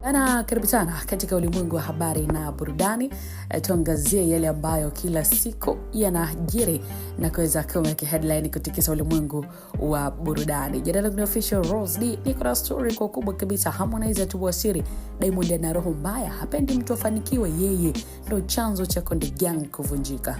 Ana karibu sana katika ulimwengu wa habari na burudani. Tuangazie yale ambayo kila siku yanajiri na kuweza kuweka headline kutikisa ulimwengu wa burudani. Jina langu ni Official Rose D. Niko na story kwa kubwa kabisa. Harmonize atuwasiri Diamond ana roho mbaya, hapendi mtu afanikiwe, yeye ndio chanzo cha Konde Gang kuvunjika.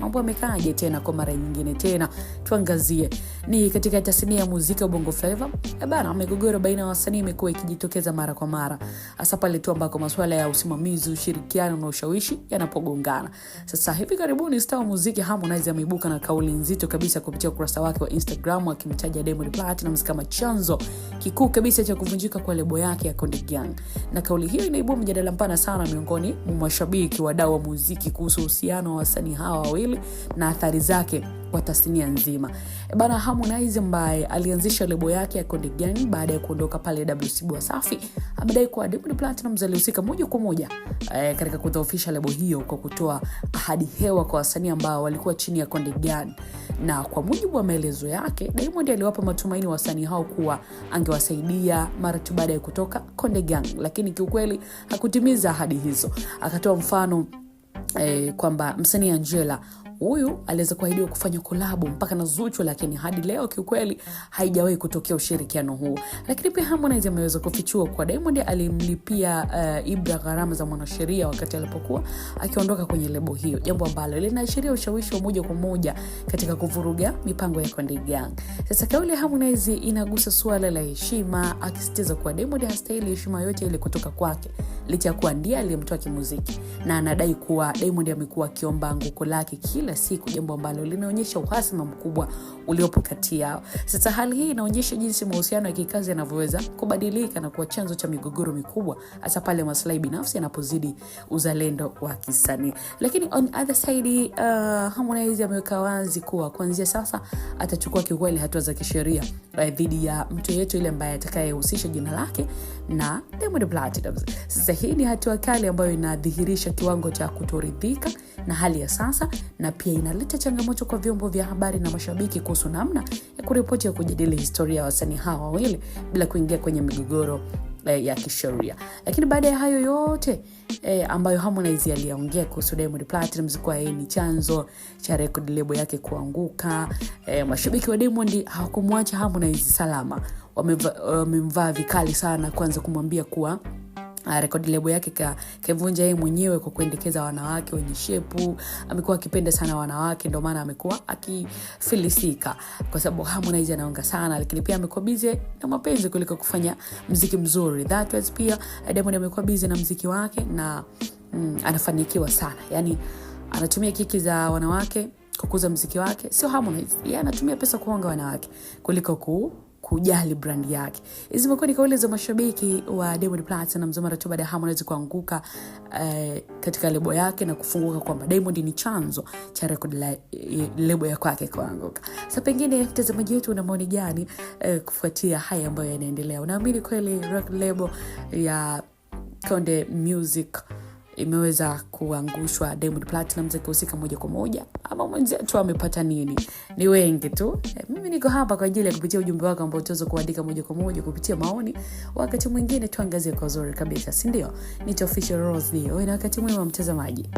Mambo yamekaaje tena kwa mara nyingine tena? Tuangazie ni katika tasnia ya muziki wa Bongo Flava. Bana, migogoro baina ya wasanii imekuwa ikijitokeza mara kwa mara, hasa pale tu ambako masuala ya usimamizi, ushirikiano na ushawishi yanapogongana. Sasa hivi karibuni star wa muziki Harmonize ameibuka na kauli nzito kabisa kupitia ukurasa wake wa Instagram, akimtaja Diamond Platnumz kama chanzo kikuu kabisa cha kuvunjika kwa lebo yake ya Konde Gang. Na kauli hiyo inaibua mjadala mpana sana miongoni mwa mashabiki, wadau wa muziki kuhusu uhusiano wa wasanii hawa wawili na athari zake kwa tasnia nzima. Bana, Harmonize ambaye alianzisha lebo yake ya Konde Gang baada ya kuondoka pale WCB Wasafi, amedai kuwa Diamond Platnumz alihusika moja kwa moja katika kudhoofisha lebo hiyo kwa kutoa ahadi hewa kwa wasanii ambao walikuwa chini ya Konde Gang. Na kwa mujibu wa maelezo yake, Diamond aliwapa matumaini wasanii hao kuwa angewasaidia mara tu baada ya kutoka Konde Gang, lakini kiukweli hakutimiza ahadi hizo. Akatoa mfano kwamba msanii Angela huyu aliweza kuahidiwa kufanya collab mpaka na Zuchu, lakini hadi leo kiukweli haijawahi kutokea ushirikiano huu. Lakini pia Harmonize ameweza kufichua kwa Diamond alimlipia Ibra gharama za mwanasheria wakati alipokuwa akiondoka kwenye lebo hiyo, jambo ambalo linaashiria ushawishi wa moja kwa moja katika kuvuruga mipango ya Konde Gang. Sasa kauli ya Harmonize inagusa suala la heshima, akisisitiza kuwa Diamond hastahili heshima yote ile kutoka kwake, licha ya kuwa ndiye aliyemtoa kimuziki, na anadai kuwa Diamond amekuwa akiomba anguko lake kila siku, jambo ambalo linaonyesha uhasama mkubwa uliopo kati yao. Sasa hali hii inaonyesha jinsi mahusiano ya kikazi yanavyoweza kubadilika na kuwa chanzo cha migogoro mikubwa, hasa pale maslahi binafsi yanapozidi uzalendo wa kisanii. Lakini on other side, Harmonize ameweka wazi kuwa kuanzia sasa atachukua kikweli hatua za kisheria dhidi ya mtu yeyote yule ambaye atakayehusisha jina lake na Diamond Platnumz. Sasa hii ni hatua kali ambayo inadhihirisha kiwango cha kutoridhika na hali ya sasa, na pia inaleta changamoto kwa vyombo vya habari na mashabiki kuhusu namna ya kuripoti ya kujadili historia ya wasanii hawa wawili bila kuingia kwenye migogoro ya kisheria. Lakini baada ya hayo yote ambayo Harmonize aliongea kuhusu Diamond Platnumz kwa yeye ni chanzo cha record label yake kuanguka, mashabiki wa Diamond hawakumwacha Harmonize salama. Wamemvaa vikali sana, kwanza kumwambia kuwa record label yake kavunja yeye mwenyewe kwa kuendekeza wanawake wenye shepu. Amekuwa akipenda sana wanawake, ndio maana amekuwa akifilisika kwa sababu Harmonize anaonga sana, lakini pia amekuwa busy na mapenzi kuliko kufanya muziki mzuri. That was pia Diamond amekuwa busy na muziki wake na anafanikiwa sana. Yani anatumia kiki za wanawake kukuza muziki wake, sio Harmonize. Yeye anatumia pesa kuonga wanawake kuliko kujali brand yake. Hizi zimekuwa ni kauli za mashabiki wa Diamond Platnumz mara tu baada ya Harmonize kuanguka katika lebo yake na kufunguka kwamba Diamond ni chanzo cha record lebo ya kwake kuanguka. Sasa pengine mtazamaji wetu una maoni gani kufuatia haya ambayo yanaendelea? Unaamini kweli record label ya Konde Music imeweza kuangushwa, Diamond Platnumz akihusika moja kwa moja, ama mwenzetu amepata nini? Ni wengi tu. Mimi niko hapa kwa ajili ya kupitia ujumbe wako ambao utaweza kuandika moja kwa moja kupitia maoni. Wakati mwingine tuangazie kwa uzuri kabisa, si ndio? Ni Official Rose D. Wewe na wakati mwema mtazamaji.